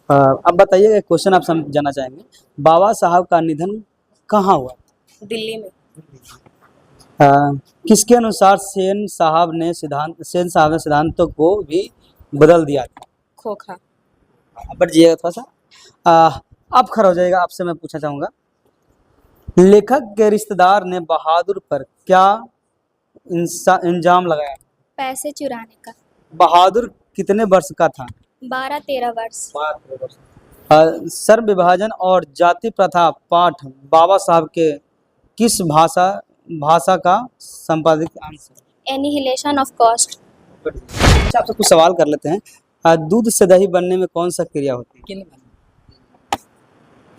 अब बताइए, एक क्वेश्चन आप जानना चाहेंगे, बाबा साहब का निधन कहाँ हुआ? दिल्ली में। अ, किसके अनुसार सेन साहब ने सिद्धांतों को भी बदल दिया था? खोखा। अब बढ़िएगा थोड़ा सा। अब खड़ा हो जाएगा, आपसे मैं पूछना चाहूंगा, लेखक के रिश्तेदार ने बहादुर पर क्या इल्जाम लगाया? पैसे चुराने का। बहादुर कितने वर्ष का था? 12-13 वर्ष। सर्व विभाजन और जाति प्रथा पाठ बाबा साहब के किस भाषा भाषा का संपादित अंश है? Annihilation of cost. अच्छा, आपसे कुछ सवाल कर लेते हैं। दूध से दही बनने में कौन सा क्रिया होती है?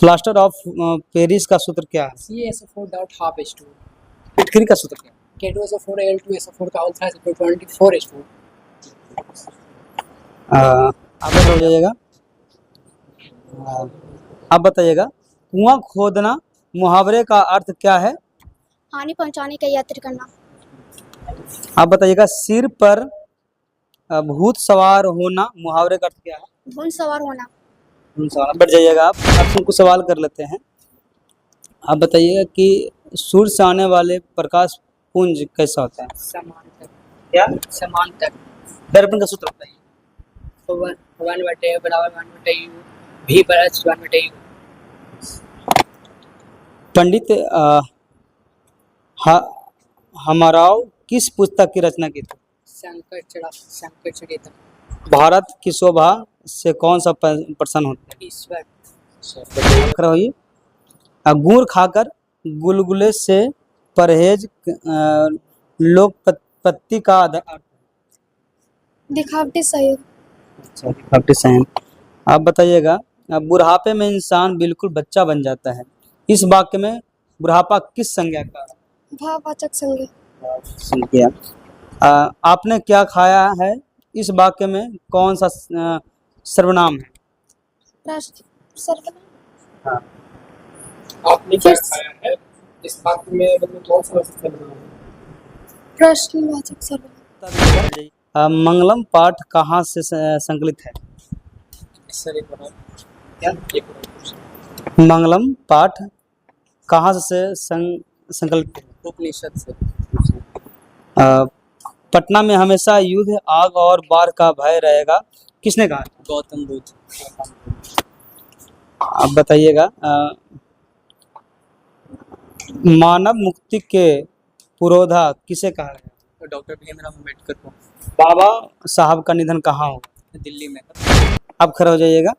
प्लास्टर ऑफ पेरिस का सूत्र क्या है? CaSO4 dot half H2. पिटकरी का सूत्र क्या है? K2SO4 Al2SO4 का अल्फा है 24 H2. आगे हो जाइएगा। आप बताइएगा, कुआं खोदना मुहावरे का अर्थ क्या है? हानि पहुंचाने का यत्न करना। आप बताइएगा, सिर पर भूत सवार होना मुहावरे का अर्थ क्या है? धुन सवार होना। बैठ जाइएगा। आप आपसे कुछ सवाल कर लेते हैं। आप बताइएगा कि सूर्य से आने वाले प्रकाश पुंज कैसा होता है? समांतर. क्या? समांतर. दर्पण का सूत्र बताइए। 1/A बराबर 1/U. V बराबर 1/U. पंडित हमराव किस पुस्तक की रचना की थी? शंकर चरित्र. भारत की शोभा से कौन सा प्रश्न होता है? ईश्वर. खड़ा होइए। गुड़ खाकर गुलगुले से परहेज लोकपत्ति का आधार। दिखावटी सहयोग। अच्छा, दिखावटी सहन। आप बताइएगा, बुढ़ापे में इंसान बिल्कुल बच्चा बन जाता है, इस वाक्य में बुढ़ापा किस संज्ञा का है? भाववाचक संज्ञा। आपने क्या खाया है, इस वाक्य में कौन सा सर्वनाम है? प्रश्न सर्वनाम। हाँ। आपने क्या खाया है इस वाक्य में मतलब कौन सा सर्वनाम है? प्रश्नवाचक सर्वनाम। मंगलम पाठ कहाँ से संकलित है? सर एक बार क्या? मंगलम पाठ कहाँ से संकलित है? उपनिषद से. पटना में हमेशा युद्ध, आग और बाढ़ का भय रहेगा, किसने कहा? गौतम बुद्ध. आप बताइएगा, मानव मुक्ति के पुरोधा किसे कहा गया? डॉक्टर भीमराव अम्बेडकर को. बाबा साहब का निधन कहाँ हुआ? दिल्ली में. आप खड़ा हो जाइएगा।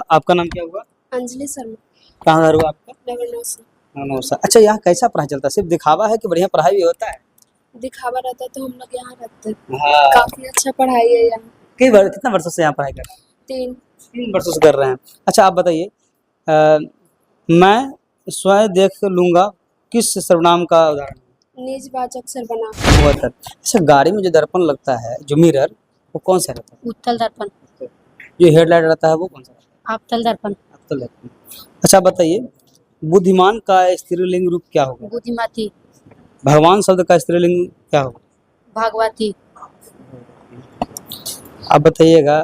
आपका नाम क्या हुआ? अंजलि शर्मा। कहाँ घर हुआ आपका? नौसा। अच्छा, यहाँ कैसा पढ़ाई चलता है? सिर्फ दिखावा है कि बढ़िया पढ़ाई भी होता है? दिखावा रहता है तो हम लोग यहाँ रहते हैं। हाँ। काफी अच्छा पढ़ाई है यहाँ। कितने वर्षों से यहाँ पढ़ाई कर रहे हैं? 3 वर्षों से कर रहे हैं। अच्छा, आप बताइए, मैं स्वयं देख लूंगा किस सर्वनाम का उदाहरण? निजवाचक सर्वनाम। अच्छा, गाड़ी में जो दर्पण लगता है, जो मिरर, वो कौन सा रहता है? उत्तल दर्पण। जो हेडलाइट रहता है वो कौन सा रहता है? आपतल दर्पण। आपतल दर्पण। अच्छा, बताइए, बुद्धिमान का स्त्रीलिंग रूप क्या होगा? बुद्धिमती। भगवान शब्द का स्त्रीलिंग क्या होगा? भागवती। आप बताइएगा,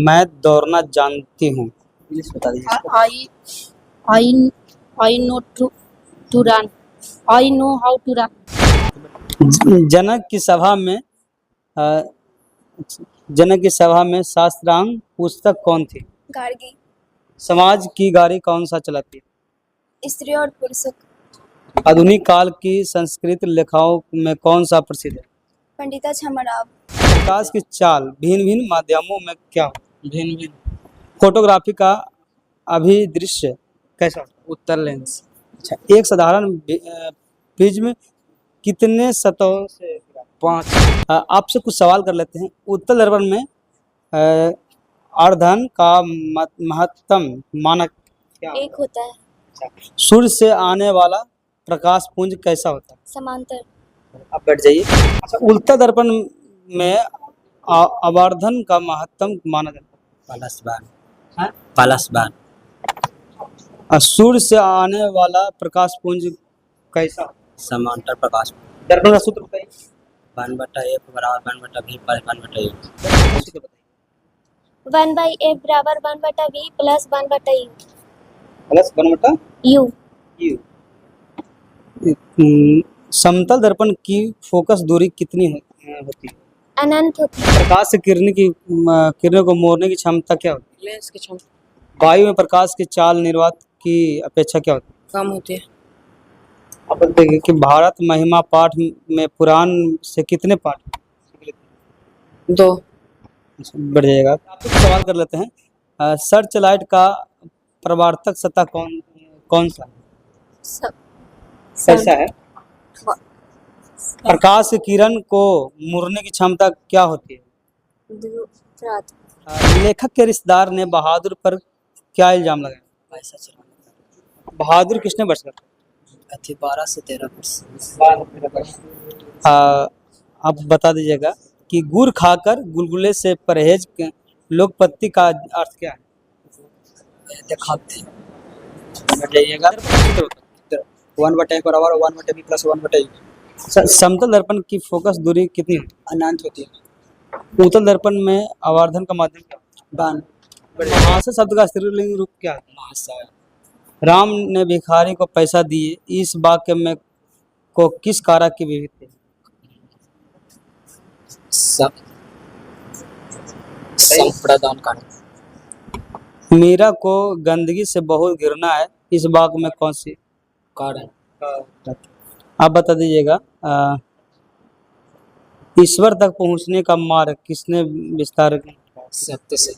मैं दौड़ना जानती हूँ, इंग्लिश बता दीजिए। I know to run. I know how to run. जनक की सभा में शास्त्रांग पुस्तक कौन थी? गार्गी। समाज की गाड़ी कौन सा चलाती है? स्त्री और पुरुष। आधुनिक काल की संस्कृत लेखाओं में कौन सा प्रसिद्ध है? पंडिता छमराव। प्रकाश की चाल भिन्न भिन्न माध्यमों में क्या हो? भिन्न भिन्न. फोटोग्राफी का अभिदृश्य कैसा होता है? उत्तल लेंस. अच्छा, एक साधारण प्रिज्म कितने सतहों से? 5। आपसे कुछ सवाल कर लेते हैं। उत्तल दर्पण में अर्धन का महत्तम मानक क्या? 1 होता है। सूर्य से आने वाला प्रकाश पुंज कैसा होता है? समांतर। आप बैठ जाइए। अच्छा, उल्टा दर्पण में आवर्धन का महत्तम माना जाता है? पलसबान. पलसबान. सूर्य से आने वाला प्रकाश पुंज कैसा? समांतर प्रकाश. दर्पण का सूत्र बताइए। 1/f बराबर 1/v प्लस 1/u। 1/f बराबर 1/v plus 1/u। Plus 1/u। समतल दर्पण की फोकस दूरी कितनी होती है? अनंत होती है। प्रकाश से किरणों को मोड़ने की क्षमता क्या होती है? लेंस की क्षमता वायु में प्रकाश की चाल निर्वात की अपेक्षा क्या होती कम होती है। है? अब देखिए कि भारत महिमा पाठ में पुराण से कितने पाठ हैं? 2 बढ़ जाएगा। आपसे कुछ सवाल कर लेते हैं। सर्च लाइट का प्रवर्तक सतह कौन सा है? सब कैसा है? प्रकाश की किरण को मुड़ने की क्षमता क्या होती है? लेखक के रिश्तेदार ने बहादुर पर क्या इल्जाम लगाया? पैसा चुराने बहादुर किसने वर्ष कर? का थी 12 से 13 वर्ष। आप बता दीजिएगा कि गुड़ खाकर गुलगुले से परहेज लोकपत्ति का अर्थ क्या है? दिखाते बताइएगा। 1/f बराबर 1/v प्लस 1/u। समतल दर्पण की फोकस दूरी कितनी है? अनंत होती है। उत्तल दर्पण में आवर्धन का माध्यम क्या है? बाण महाशय शब्द का स्त्रीलिंग रूप क्या है? महाशय। राम ने भिखारी को पैसा दिए, इस वाक्य में को किस कारक की विविधता है? सब संप्रदान का मीरा को गंदगी से बहुत घृणा है, इस वाक्य में कौन सी कारण आप बता दीजिएगा। ईश्वर तक पहुंचने का मार्ग किसने विस्तार किया? सत्य से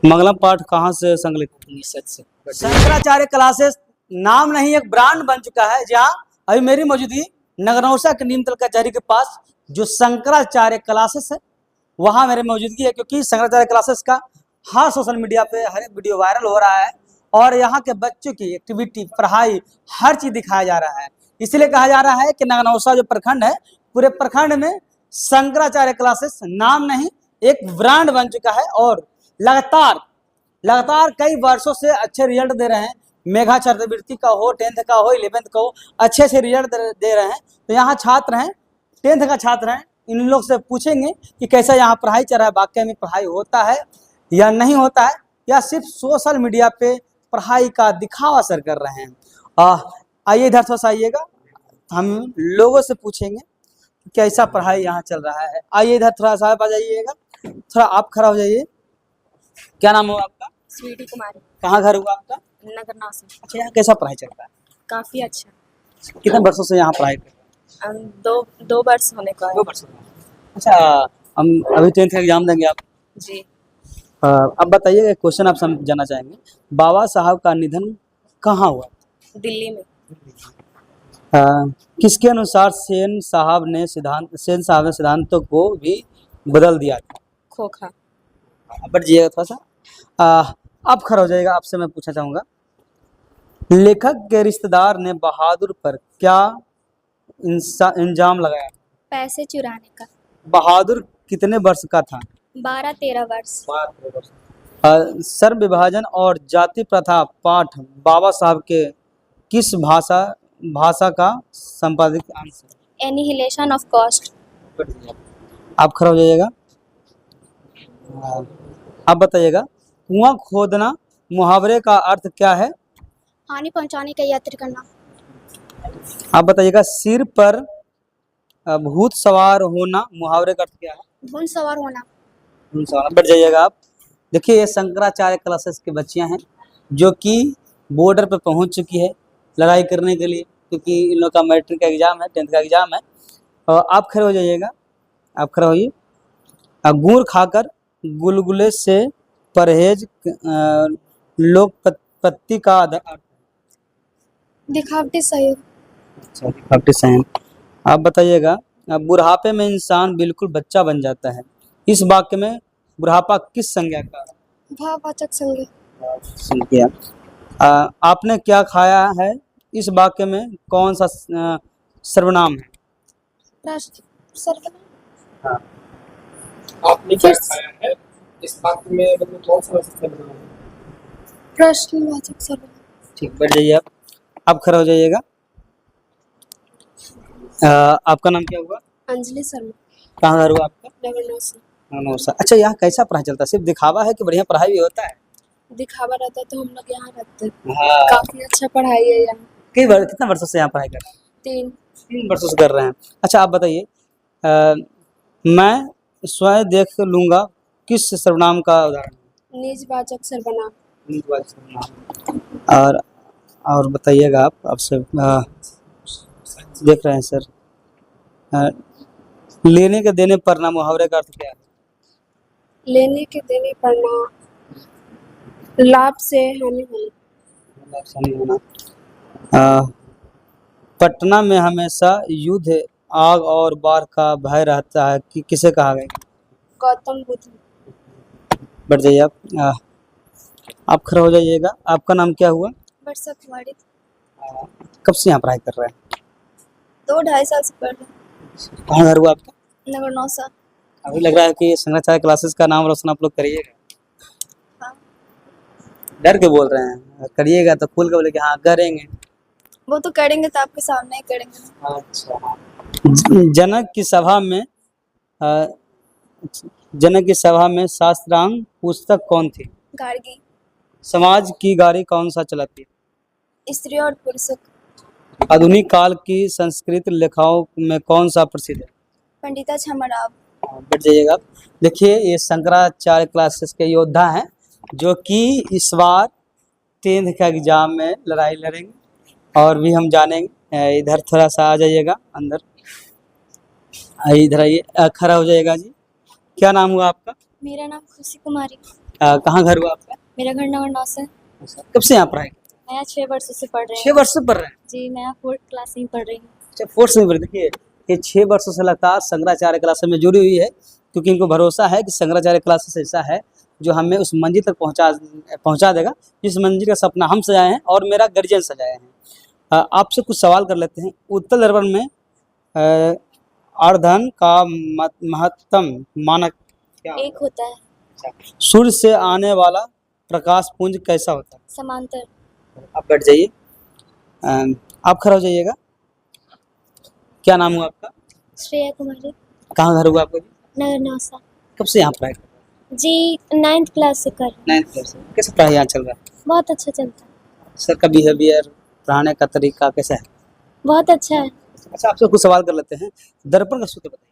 मंगलम पाठ कहाँ से संकलित? निषद से। शंकराचार्य क्लासेस नाम नहीं एक ब्रांड बन चुका है, जहां अभी मेरी मौजूदगी नगरनौसा के नीमतल कचहरी के पास जो शंकराचार्य क्लासेस है वहां मेरी मौजूदगी है, क्योंकि शंकराचार्य क्लासेस का हर सोशल मीडिया पे हर एक वीडियो वायरल हो रहा है और यहाँ के बच्चों की एक्टिविटी, पढ़ाई, हर चीज दिखाया जा रहा है। इसलिए कहा जा रहा है कि नगरनौसा जो प्रखंड है, पूरे प्रखंड में शंकराचार्य क्लासेस नाम नहीं एक ब्रांड बन चुका है और लगातार कई वर्षों से अच्छे रिजल्ट दे रहे हैं। मेघा छात्रवृत्ति का हो, 10th का हो, 11th का हो, अच्छे से रिजल्ट दे रहे हैं। तो यहाँ छात्र हैं, 10th का छात्र हैं, इन लोग से पूछेंगे कि कैसा यहाँ पढ़ाई चल रहा है, वाकई में पढ़ाई होता है या नहीं होता है, या सिर्फ सोशल मीडिया पे पढ़ाई का दिखावा असर कर रहे हैं। आइए इधर थोड़ा सा आइएगा, हम लोगों से पूछेंगे कैसा पढ़ाई यहाँ चल रहा है। आइए इधर थोड़ा सा आ जाइएगा, थोड़ा आप खड़ा हो जाइए। क्या नाम हो आपका? स्वीटी कुमारी। कहाँ घर हुआ आपका? नगरनौसा। अच्छा, यहाँ कैसा पढ़ाई चल रहा है? काफी अच्छा। कितने वर्षों से यहाँ पढ़ाई कर रहे हैं? 2 वर्ष होने को है। 2 वर्षों। अच्छा, हम अभी 10th का एग्जाम देंगे आप? जी। अब बताइए, एक क्वेश्चन आप जानना चाहेंगे, बाबा साहब का निधन कहाँ हुआ? दिल्ली में। किसके अनुसार सेन साहब ने सिद्धांतों को भी बदल दिया था? खोखा। बढ़ जाइएगा थोड़ा सा। अब खड़ा हो जाएगा, आपसे मैं पूछना चाहूंगा, लेखक के रिश्तेदार ने बहादुर पर क्या इल्जाम लगाया? पैसे चुराने का। बहादुर कितने वर्ष का था? 12-13 वर्ष। सर्व विभाजन और जाति प्रथा पाठ बाबा साहब के किस भाषा का संपादित अंश है? Annihilation of cost. आप खड़ा हो जाइएगा। आप बताइएगा, कुआं खोदना मुहावरे का अर्थ क्या है? हानि पहुंचाने का यत्न करना। आप बताइएगा, सिर पर भूत सवार होना मुहावरे का अर्थ क्या है? भूत सवार होना। बैठ जाइएगा आप। देखिए, ये शंकराचार्य क्लासेस की बच्चियां हैं जो कि बॉर्डर पर पहुंच चुकी है लड़ाई करने के लिए, क्योंकि इन लोग का मैट्रिक का एग्जाम है, 10th का एग्जाम है। और आप खड़े हो जाइएगा, आप खड़े होइए। गुड़ खाकर गुलगुले से परहेज लोकपत्ति का दिखावटी सहयोग। अच्छा, दिखावटी सहयोग। आप बताइएगा, बुढ़ापे में इंसान बिल्कुल बच्चा बन जाता है, इस वाक्य में बुढ़ापा किस संज्ञा का? भाववाचक संज्ञा। आपने क्या खाया है, इस वाक्य में कौन सा सर्वनाम है? सर्वनाम। हाँ। आपने क्या खाया है, इस वाक्य में मतलब कौन सा सर्वनाम है? प्रश्नवाचक सर्वनाम। ठीक, बैठ जाइए आप खड़ा हो जाइएगा। आपका नाम क्या हुआ? अंजलि शर्मा। कहाँ घर हुआ आपका? नगरनौसा। नौसा। अच्छा, यहाँ कैसा पढ़ाई चलता है? सिर्फ दिखावा है कि बढ़िया पढ़ाई भी होता है? दिखावा रहता है तो हम लोग यहाँ रहते हैं। हाँ। काफी अच्छा पढ़ाई है यहाँ। कितना वर्षों से यहाँ पढ़ाई कर रहे हैं? 3। 3 वर्षों से कर रहे हैं। अच्छा, आप बताइए, मैं स्वयं देख लूंगा किस सर्वनाम का उदाहरण है? निजवाचक सर्वनाम। निजवाचक सर्वनाम। और बताइएगा, आप आपसे देख रहे हैं सर, अ, लेने के देने पर ना मुहावरे का अर्थ क्या है? लेने के देने पर ना, लाभ से हानि होना। ऐसा नहीं होना। अ, पटना में हमेशा युद्ध, आग और बाढ़ का भय रहता है कि किसे कहा गया? गौतम बुद्ध। बढ़ जाइए आप खड़ा हो जाइएगा। आपका नाम क्या हुआ? वर्षा कुमारी। कब से यहाँ पढ़ाई कर रहे हैं? 2-2.5 साल से पढ़ रहे हैं। कहाँ घर हुआ आपका? नगरनौसा। अभी लग रहा है कि शंकराचार्य क्लासेस का नाम रोशन आप लोग करिएगा। हाँ। डर के बोल रहे हैं? करिएगा तो खुल के बोले कि हाँ करेंगे। वो तो करेंगे तो आपके सामने ही करेंगे। अच्छा। जनक की सभा में अ, जनक की सभा में शास्त्रांग पुस्तक कौन थी? गार्गी। समाज की गाड़ी कौन सा चलाती है? स्त्री और पुरुषों। आधुनिक काल की संस्कृत लेखाओं में कौन सा प्रसिद्ध है? पंडिता छमाराव। बैठ जाइएगा। देखिए, ये शंकराचार्य क्लासेस के योद्धा हैं जो कि इस बार 10th का एग्जाम में लड़ाई लड़ेंगे और भी हम जानेंगे। इधर थोड़ा सा आ जाइएगा अंदर। इधर आइए, खड़ा हो जाइएगा जी। क्या नाम हुआ आपका? मेरा नाम खुशी कुमारी। कहाँ घर हुआ आपका? मेरा घर नगरनौसा है। कब से यहाँ पढ़ाई? मैं 6 वर्षों से पढ़ रही 6 हूँ। वर्ष से पढ़ रहे हैं? जी, मैं 4th क्लास में पढ़ रही हूँ। अच्छा, 4th में पढ़। देखिए, ये 6 वर्षों से लगातार शंकराचार्य क्लासेस में जुड़ी हुई है क्योंकि इनको भरोसा है कि शंकराचार्य क्लासेस ऐसा है जो हमें उस मंजिल तक पहुंचा देगा जिस मंजिल का सपना हम सजाए हैं और मेरा गार्जियन सजाए हैं। आपसे कुछ सवाल कर लेते हैं। उत्तर दर्पण में अर्धन का महत्तम मानक क्या? 1 होता है। सूर्य से आने वाला प्रकाश पुंज कैसा होता है? समांतर। आप बैठ जाइए। आप खड़ा हो जाइएगा। क्या नाम हुआ आपका? श्रेया कुमारी। कहाँ घर हुआ आपका जी? नगरनौसा। कब से यहाँ पढ़ाई कर रहे जी, 9th क्लास से कर रही हूँ। 9th क्लास से? कैसा पढ़ाई यहाँ चल रहा है? बहुत अच्छा चलता है। सर का बिहेवियर, पढ़ाने का तरीका कैसा है? बहुत अच्छा है। अच्छा, आपसे कुछ सवाल कर लेते हैं। दर्पण का सूत्र बताइए।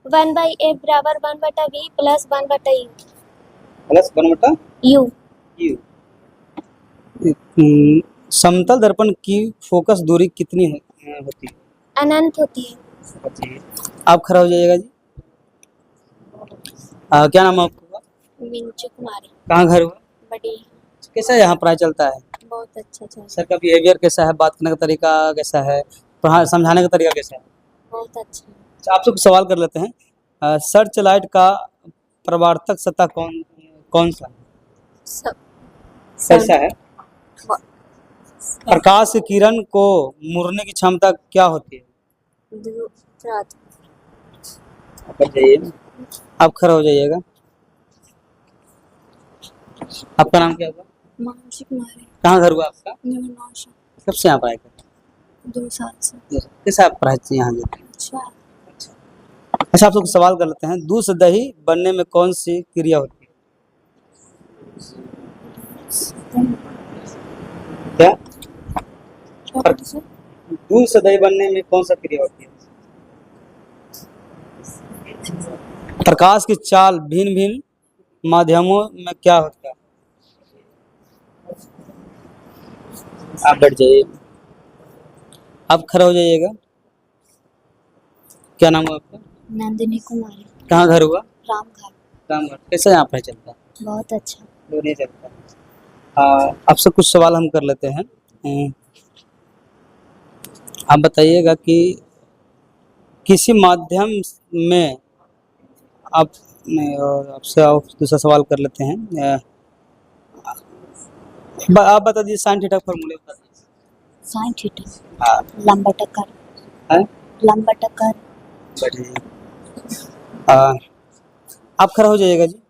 1/a बराबर 1/v plus 1/u। Plus 1/u। समतल दर्पण की फोकस दूरी कितनी होती है? अनंत होती है। आप खड़ा हो जाइएगा जी। क्या नाम है आपका? मिंचू कुमारी। कहाँ घर हुआ? बड़ी। कैसा यहाँ पढ़ाई चलता है? बहुत अच्छा चलता है। सर का बिहेवियर कैसा है? बात करने का तरीका कैसा है? पढ़ा समझाने का तरीका कैसा है? बहुत अच्छा है। अच्छा, आपसे कुछ सवाल कर लेते हैं। सर्च लाइट का प्रवर्तक सतह कौन सा है? सब कैसा है? प्रकाश की किरण को मुड़ने की क्षमता क्या होती है? रात। आप जाइए। आप खड़ा हो जाइएगा। आपका नाम क्या होगा? मानसी कुमारी। कहाँ घर हुआ आपका? नगरनौसा। कब से यहाँ पढ़ाई कर रहे 2 साल से। हैं? कैसा आप पढ़ाई यहाँ देते हैं? अच्छा। अच्छा, आपसे कुछ सवाल कर लेते हैं। दूध से दही बनने में कौन सी क्रिया होती है? क्या? दूध से दही बनने में कौन सा क्रिया होती है? प्रकाश की चाल भिन्न भिन्न माध्यमों में क्या होता है? आप बैठ जाइए। आप खड़ा हो जाइएगा। क्या नाम है आपका? नंदिनी कुमारी। कहाँ घर हुआ? रामघाट। रामगढ़। कैसे यहाँ पर चलता है? बहुत अच्छा। नहीं चलता है। आपसे कुछ सवाल हम कर लेते हैं। आप बताइएगा कि किसी माध्यम में आप आपसे दूसरा सवाल कर लेते हैं। आप बता दीजिए, साइन थीटा फॉर्मूले बता दीजिए। Sine theta. हाँ। लंबा टक्कर। है? लंबा टक्कर। बढ़िया। आप खड़ा हो जाइएगा जी।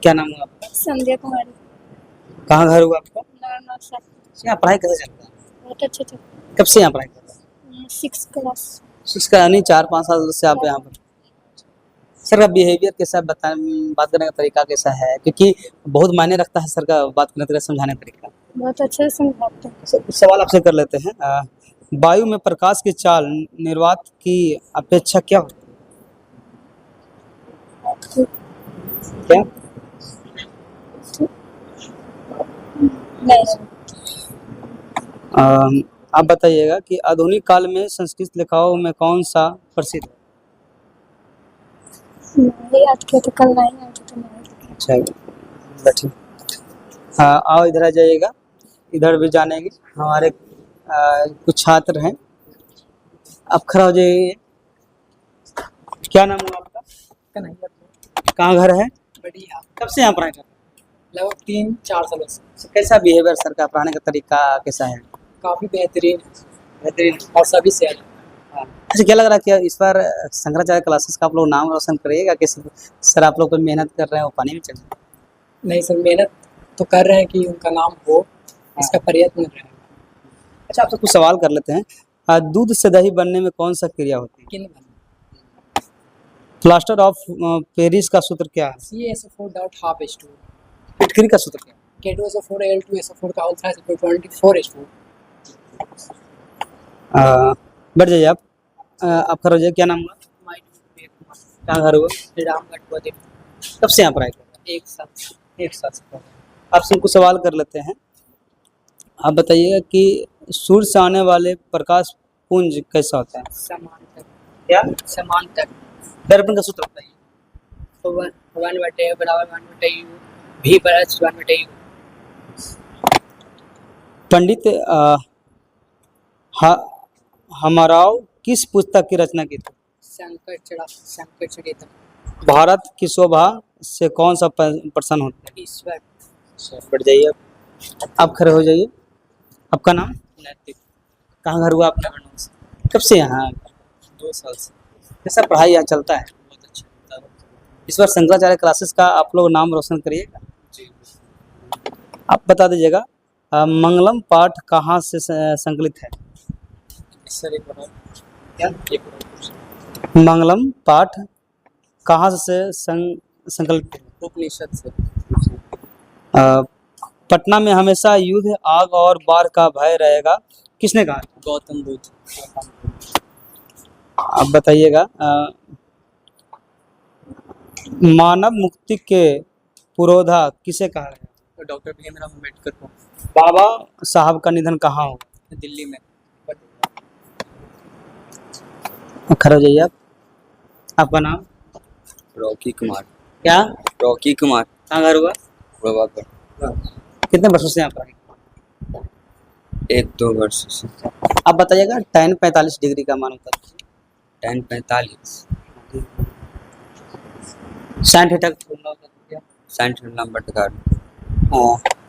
क्या नाम है आपका? संध्या कुमारी। कहाँ घर हुआ आपका? नगरनौसा। यहाँ पढ़ाई कैसे चलता है? बहुत अच्छा चलता कब से यहाँ पढ़ाई कर रहे हैं? है। 6 क्लास। इसका यानी 4-5 साल से आप यहाँ पर। सर का बिहेवियर कैसा बता, बात करने का तरीका कैसा है, क्योंकि बहुत मायने रखता है सर का बात करने का तरीका, समझाने का तरीका। बहुत अच्छे से समझाते हैं। सर, कुछ सवाल आपसे कर लेते हैं। वायु में प्रकाश की चाल निर्वात की अपेक्षा क्या होती है? क्या? नहीं, आप बताइएगा कि आधुनिक काल में संस्कृत लेखाओं में कौन सा प्रसिद्ध है? नहीं याद किया तो कल नहीं आया तो नहीं। अच्छा, बैठिए। हाँ, आओ इधर आ जाइएगा, इधर भी जानेंगे। हमारे कुछ छात्र हैं, आप खड़ा हो जाइए। क्या नाम है आपका? कहाँ घर है? बढ़िया। कब से यहाँ पढ़ाई कर रहे हैं? लगभग 3-4 सालों से। कैसा बिहेवियर सर का, पढ़ाने का तरीका कैसा है? काफी बेहतरीन और सभी से अलग। अच्छा, क्या लग रहा है कि इस बार शंकराचार्य क्लासेस का आप लोग नाम रोशन करिएगा? कैसे सर आप लोग तो मेहनत कर रहे हैं, वो पानी में चल रहे हैं। नहीं सर, मेहनत तो कर रहे हैं कि उनका नाम हो, इसका प्रयत्न रहेगा। अच्छा, आपसे कुछ सवाल कर लेते हैं। दूध से दही बनने में कौन सा क्रिया होती है? किन प्लास्टर ऑफ पेरिस का सूत्र क्या है? CaSO4 डॉट हाफ H2 फिटकरी का सूत्र क्या है? K2SO4 Al2SO4 का होल साइज 24H2। बैठ जाइए आप खड़े हो जाइए। क्या नाम हुआ? कहाँ घर हुआ? रामगढ़। कब से यहाँ पढ़ाई कर रहे हैं? 1 साल। 1 साल से पढ़ रहे हैं। आपसे कुछ सवाल कर लेते हैं। आप बताइएगा कि सूर्य से आने वाले प्रकाश पुंज कैसा होता है? समांतर। क्या? समांतर। दर्पण का सूत्र बताइए। 1/A बराबर 1/U V प्लस 1/U। पंडित हमराव किस पुस्तक की रचना की थी? शंकर चरित्र। भारत की शोभा से कौन सा प्रसन्न होता है? ईश्वर। बैठ जाइए आप खड़े हो जाइए। आपका नाम? नैतिक। कहाँ घर हुआ आपका? कब से यहाँ? 2 साल से। कैसा पढ़ाई यहाँ चलता है? बहुत अच्छा। इस बार शंकराचार्य क्लासेस का आप लोग नाम रोशन करिएगा। जी। आप बता दीजिएगा, मंगलम पाठ कहाँ से संकलित है? सर एक बार क्या? मंगलम पाठ कहाँ से संकलित है? उपनिषद से। पटना में हमेशा युद्ध, आग और बाढ़ का भय रहेगा, किसने कहा? गौतम बुद्ध। आप बताइएगा, मानव मुक्ति के पुरोधा किसे कहा गया? डॉक्टर भीमराव अम्बेडकर को। बाबा साहब का निधन कहाँ हुआ? दिल्ली में। खड़े हो जाइए आप। आपका नाम? रॉकी कुमार। क्या? रॉकी कुमार। कहाँ घर हुआ? प्रभाकर। कितने वर्षों से यहाँ पर? 1-2 वर्ष से। आप बताइएगा, tan 45 डिग्री का मान होता है? tan 45 sin थीटा का फॉर्मूला होता है क्या? sin थीटा बटा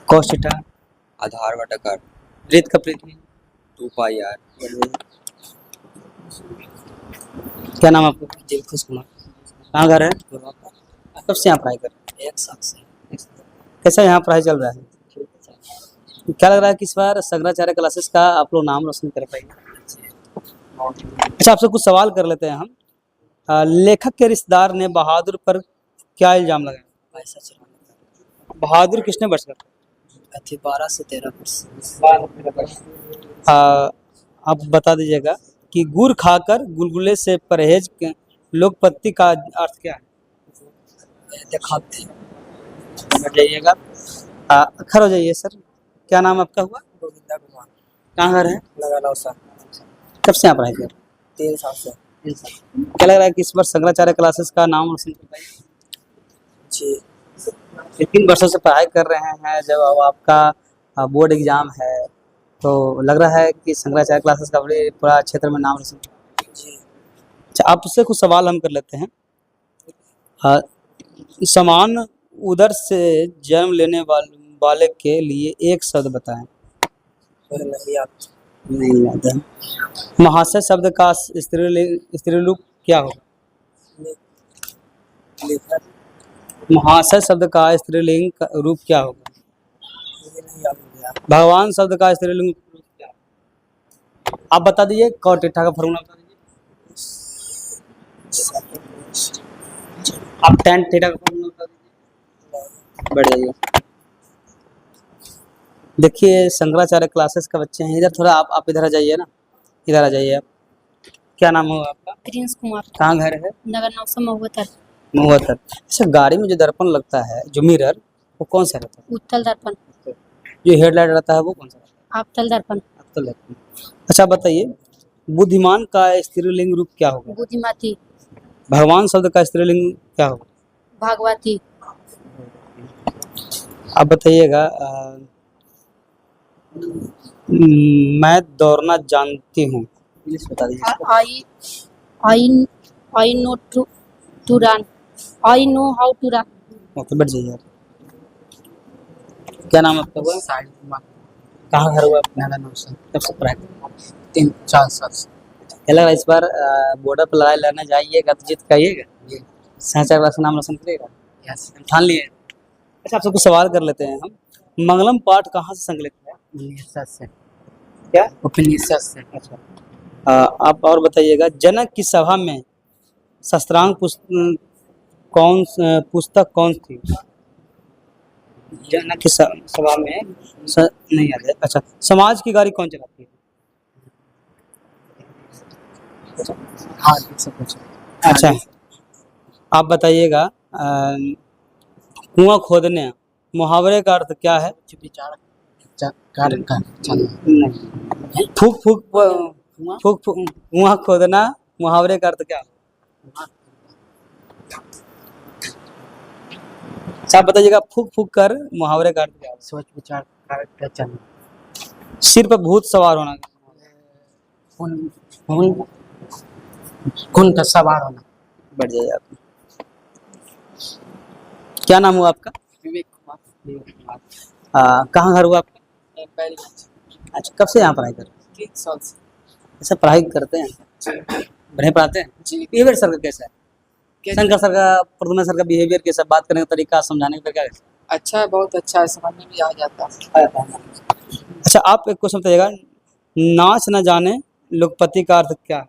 cos थीटा आधार बटा वृत्त का परिधि 2πr। क्या नाम आपका? दिलखुश कुमार। कहाँ घर है? कब से यहाँ पढ़ाई कर रहे हैं? 1 साल से। कैसा यहाँ पढ़ाई चल रहा है? क्या लग रहा है कि इस बार शंकराचार्य क्लासेस का आप लोग नाम रोशन कर पाएंगे? अच्छा, आपसे कुछ सवाल कर लेते हैं हम। लेखक के रिश्तेदार ने बहादुर पर क्या इल्जाम लगाया? पैसा चलाने बहादुर किसने वर्ष करता का 12 से 13 वर्ष। है? आप बता दीजिएगा कि गुड़ खाकर गुलगुले से परहेज के लोकपत्ति का अर्थ क्या है? दिखाते बैठ जाइएगा। खड़े हो जाइए सर। क्या नाम आपका हुआ? गोविंदा कुमार। कहाँ घर है? लगाना सर। कब से यहाँ पढ़ाई कर? 3 साल से। क्या लग रहा है कि इस बार शंकराचार्य क्लासेस का नाम रोशन कर पाएंगे? जी। 3 वर्षों से पढ़ाई कर रहे हैं, जब अब आपका बोर्ड एग्जाम है तो लग रहा है कि शंकराचार्य क्लासेस का बड़े पूरा क्षेत्र में नाम रोशन कर। जी। अच्छा, आपसे कुछ सवाल हम कर लेते हैं। समान उदर से जन्म लेने वाले के लिए एक शब्द बताएं। नहीं याद है। महाशय शब्द का स्त्रीलिंग क्या होगा? महाशय शब्द का स्त्रीलिंग का रूप क्या होगा? भगवान शब्द का स्त्रीलिंग रूप क्या है? आप बता दीजिए कॉट थीटा का फॉर्मूला बता दीजिए। आप tan थीटा का फॉर्मूला बता दीजिए। बढ़ जाइए। देखिए शंकराचार्य क्लासेस का बच्चे हैं, इधर थोड़ा आप इधर आ जाइए ना, इधर आ जाइए आप। क्या नाम होगा आपका? प्रिंस कुमार, कहाँ घर है? नगर 972, महुआतर। अच्छा, गाड़ी में जो दर्पण लगता है, जो मिरर, वो कौन सा रहता है? उत्तल दर्पण, जो हेडलाइट रहता है वो कौन सा रहता है? आपतल दर्पण, अवतल दर्पण। अच्छा बताइए, बुद्धिमान का स्त्रीलिंग रूप क्या होगा? बुद्धिमती, भगवान शब्द का स्त्रीलिंग क्या होगा? भागवती, आप बताइएगा मैं दौड़ना जानती हूँ, इंग्लिश बता दीजिए इसको। I I know to run, I know how to run, okay, बैठ जाइए आप। क्या नाम है आपका? हुआ साहिल कुमार, कहाँ घर हुआ आपका? नगर 900, कब से पढ़ाई? 3-4 साल से। क्या लग रहा है इस बार बॉर्डर पर लड़ाई लड़ने जाइएगा तो जीत पाइएगा? समाचार क्लास नाम रोशन करेगा, यस, ठान लिए? अच्छा, आपसे कुछ सवाल कर लेते हैं हम। मंगलम पाठ कहाँ से संकलित है? उपनिषद से। क्या? उपनिषद से। अच्छा, आप और बताइएगा, जनक की सभा में शस्त्रांग पुस्तक कौन थी? जनक की सभा में नहीं याद है। अच्छा, समाज की गाड़ी कौन चलाती है? हाँ, ये सब कुछ। अच्छा, आप बताइएगा कुआं खोदने मुहावरे का अर्थ क्या है? कुछ विचार कार्य का चलना। नहीं। फूक फूक फूक फूक कुआं खोदना मुहावरे का अर्थ क्या है? अच्छा, आप बताइएगा फूक फूक कर मुहावरे का अर्थ क्या है? सोच विचार कार्य का चलना। सिर पर भूत सवार होना। खून का सवार होना। बढ़ जाइए आप। क्या नाम हुआ आपका? विवेक कुमार। कहाँ घर हुआ आपका? बैरीगंज। अच्छा, कब से यहाँ पढ़ाई कर रहे हैं? 3 साल से। अच्छा, पढ़ाई करते हैं, बढ़िया पढ़ाते हैं? जी। बिहेवियर सर का कैसा है? शंकर सर का, प्रद्युम्न सर का बिहेवियर कैसा, बात करने का तरीका, समझाने का क्या कैसा? अच्छा है, बहुत अच्छा है, समझ में भी आ जाता है। अच्छा, आप एक क्वेश्चन बताइएगा, नाच न जाने लोकपति का अर्थ क्या है?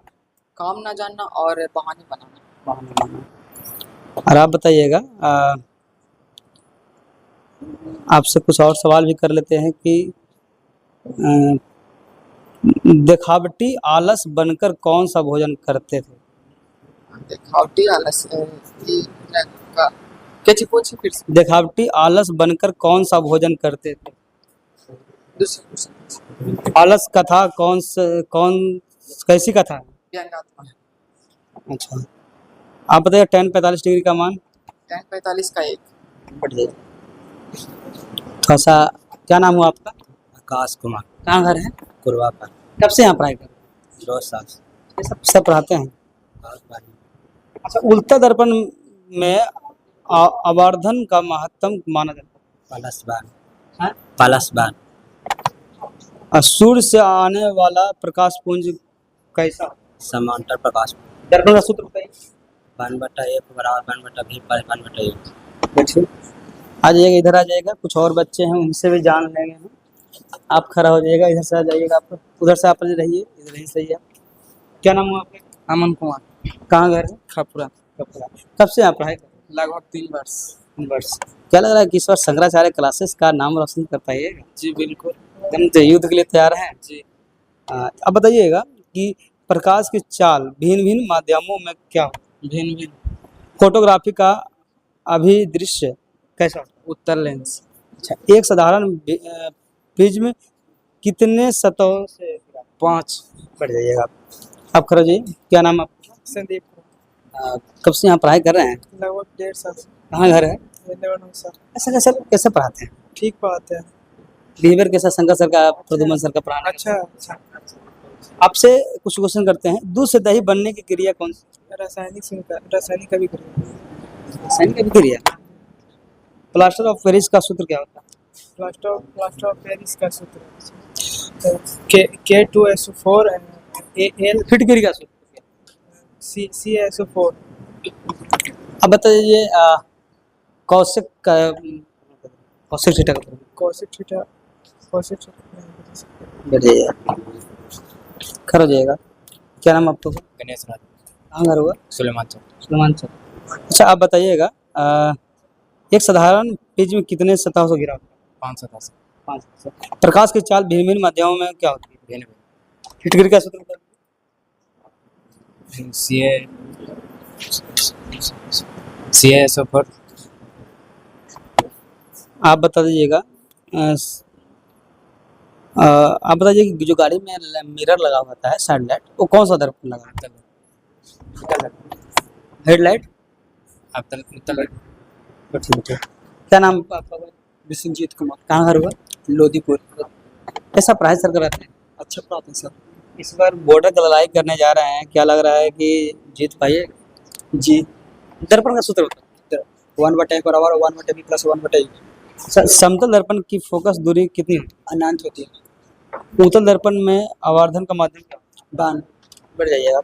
काम ना जानना और बहाने बनाना। और आप बताइएगा, आपसे कुछ और सवाल भी कर लेते हैं कि दिखावटी आलस बनकर कौन सा भोजन करते थे? दिखावटी आलस का कैसे पूछे फिर से? दिखावटी आलस बनकर कौन सा भोजन करते थे? दूसरे क्वेश्चन। आलस कथा कौन कैसी कथा है? व्यंग्यात्मक। अच्छा, आप बताइए tan 45 डिग्री का मान? tan 45 का 1। बढ़ जाइए थोड़ा सा। क्या नाम हुआ आपका? आकाश कुमार, कहाँ घर है? कुरवा पर। कब से यहाँ पढ़ाई कर रहे 2 साल से। हैं? ये सब पढ़ाते हैं? बहुत बढ़िया। अच्छा, उल्टा दर्पण में आवर्धन का महत्तम माना जाता पलसबान, है? पलसबान। सूर्य से आने वाला प्रकाश पुंज कैसा? समांतर प्रकाश। दर्पण का सूत्र बताइए। 1/1 बराबर 1/v पर 1/1। देखिए, आ जाइएगा, इधर आ जाइएगा, कुछ और बच्चे हैं उनसे भी जान लेंगे हम। आप खड़ा हो जाइएगा, इधर से आ जाइएगा, आप उधर से आप रहिए, इधर ही सही है। क्या नाम हुआ आपका? अमन कुमार, कहाँ घर है? खपुरा। कब से यहाँ पढ़ाई कर रहे लगभग 3 वर्ष। हैं? वर्ष। क्या लग रहा है कि इस बार शंकराचार्य क्लासेस का नाम रोशन कर पाइएगा? जी बिल्कुल। एकदम तो युद्ध के लिए तैयार हैं? जी। अब बताइएगा कि प्रकाश की चाल भिन्न भिन्न माध्यमों में क्या हो? भिन्न भिन्न। फोटोग्राफी का अभिदृश्य कैसा होता है? उत्तर लेंस। अच्छा, एक साधारण प्रिज्म कितने सतहों से? 5। बढ़ जाइएगा आप खड़े हो जाइए। क्या नाम आपका? संदीप। कब से यहाँ पढ़ाई कर रहे हैं? लगभग 1.5 साल से। कहाँ घर है? सर ऐसा कैसे कैसे पढ़ाते हैं? ठीक पढ़ाते हैं। बिहेवियर कैसा शंकर सर का, प्रद्युम्न सर का पढ़ाना? अच्छा। आपसे कुछ क्वेश्चन करते हैं, दूध से दही बनने की क्रिया कौन सी? रासायनिक अभिक्रिया। रासायनिक अभिक्रिया। प्लास्टर ऑफ पेरिस का सूत्र क्या होता है? प्लास्टर ऑफ पेरिस का सूत्र K2SO4 Al फिटकरी का सूत्र? CaSO4। अब बताइए कौशिक थीटा का कॉसेक थीटा। बताइए। खड़ा हो जाएगा। क्या नाम आपका? गणेश राज कहाँ घर हुआ? सुलेमान चौक सुलेमान चौक। अच्छा आप बताइएगा एक साधारण पेज में कितने सतहों से घिरा होता है? 510 5 प्रकाश की चाल भिन्न भिन्न माध्यमों में क्या होती है? भिन्न हिटगिरी का सूत्र बताइए। भिन्न CA 100 आप बता दीजिएगा आप बताइए कि जो गाड़ी में मिरर लगा होता है साइड लाइट वो कौन सा दर्पण लगा होता है? हेडलाइट। ठीक है। क्या नाम आपका? विश्वजीत कुमार, कहाँ घर हुआ? लोधीपुर। कैसा पढ़ाई सर कराते हैं? अच्छा पढ़ाते हैं सर। इस बार बॉर्डर का लड़ाई करने जा रहे हैं, क्या लग रहा है कि जीत पाइए? जी। दर्पण का सूत्र बताइए। 1/a बराबर 1/b प्लस 1/e समतल दर्पण की फोकस दूरी कितनी होती अनंत होती है। है? उत्तल दर्पण में आवर्धन का माध्यम क्या होता बान। है? बढ़ जाइएगा।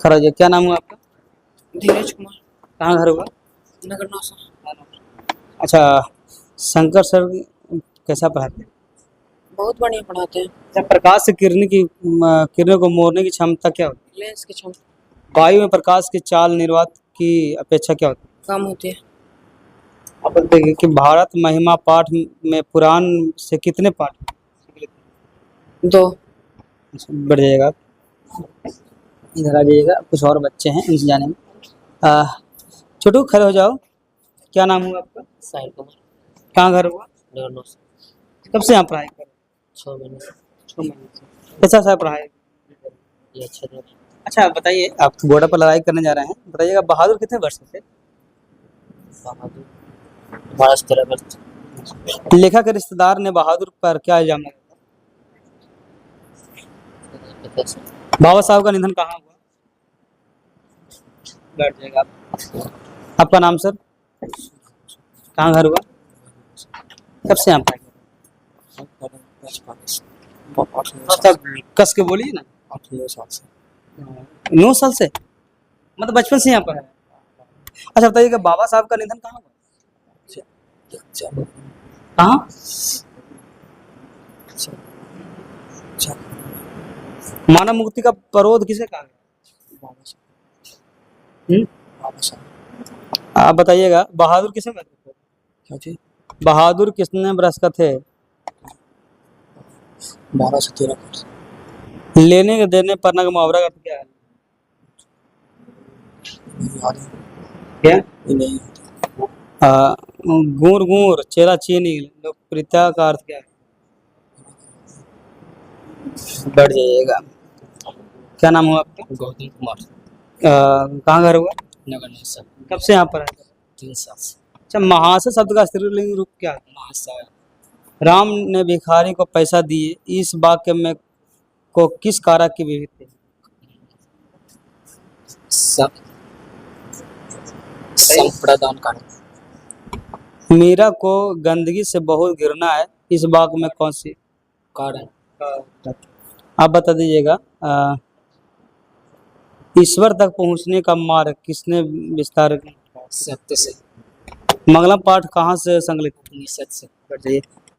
खड़ा हो जाइए। क्या नाम हुआ आपका? धीरज कुमार, कहाँ घर हुआ? नगर नौसा। अच्छा शंकर सर कैसा पढ़ाते हैं? बहुत बढ़िया पढ़ाते हैं। अच्छा प्रकाश से किरणों को मोड़ने की क्षमता क्या होती लेंस की क्षमता है? वायु में प्रकाश की चाल निर्वात की अपेक्षा क्या होती कम होती है। है? आप देखिए कि भारत महिमा पाठ में पुराण से कितने पाठ हैं? 2। बढ़ जाएगा। इधर आ जाइएगा। कुछ और बच्चे हैं इनसे जाने में। छोटू खड़े हो जाओ। क्या नाम हुआ आपका? साहिल कुमार, कहाँ घर हुआ? नगर नौसा। कब से यहाँ पढ़ाई कर रहे हैं? 6 महीने से। 6 महीने से। कैसा सा पढ़ाई? ये अच्छा था। अच्छा आप बताइए आप बॉर्डर पर लड़ाई करने जा रहे हैं, बताइएगा बहादुर कितने वर्ष के थे? 12-13 वर्ष। लेखा के रिश्तेदार ने बहादुर पर क्या इल्जाम लगाया? बाबा साहब का निधन कहाँ हुआ? बैठ जाएगा। आपका नाम सर? कहाँ घर हुआ? कब से यहाँ पर? कस के बोलिए ना। 8-9 साल से 9 साल से मतलब बचपन से यहाँ पर है। अच्छा बताइएगा बाबा साहब का निधन कहाँ हुआ? कहाँ? मानव मुक्ति का प्ररोध किसे कहा गया? आप बताइएगा बहादुर किसे कहते थे? बहादुर कितने बरस का थे? 12 से 13 वर्ष। लेने के देने पढ़ने का मुहावरा का क्या है? क्या? नहीं। गूर गूर चेला चीनी लोकप्रियता का अर्थ क्या है? बढ़ जाइएगा। क्या नाम हुआ आपका? गौतम कुमार, कहाँ घर हुआ? नगर नौसा। कब से यहाँ पर है? 3 साल से। अच्छा महाशय शब्द का स्त्रीलिंग रूप क्या है? महाशय। राम ने भिखारी को पैसा दिए, इस वाक्य में को किस कारक की विविध थे? संप्रदान कारक। मीरा को गंदगी से बहुत घृणा है, इस वाक्य में कौन सी कारण? आप बता दीजिएगा। ईश्वर तक पहुंचने का मार्ग किसने विस्तार किया? सत्य से। मंगलम पाठ कहाँ से संकलित? निषद से। बताइए।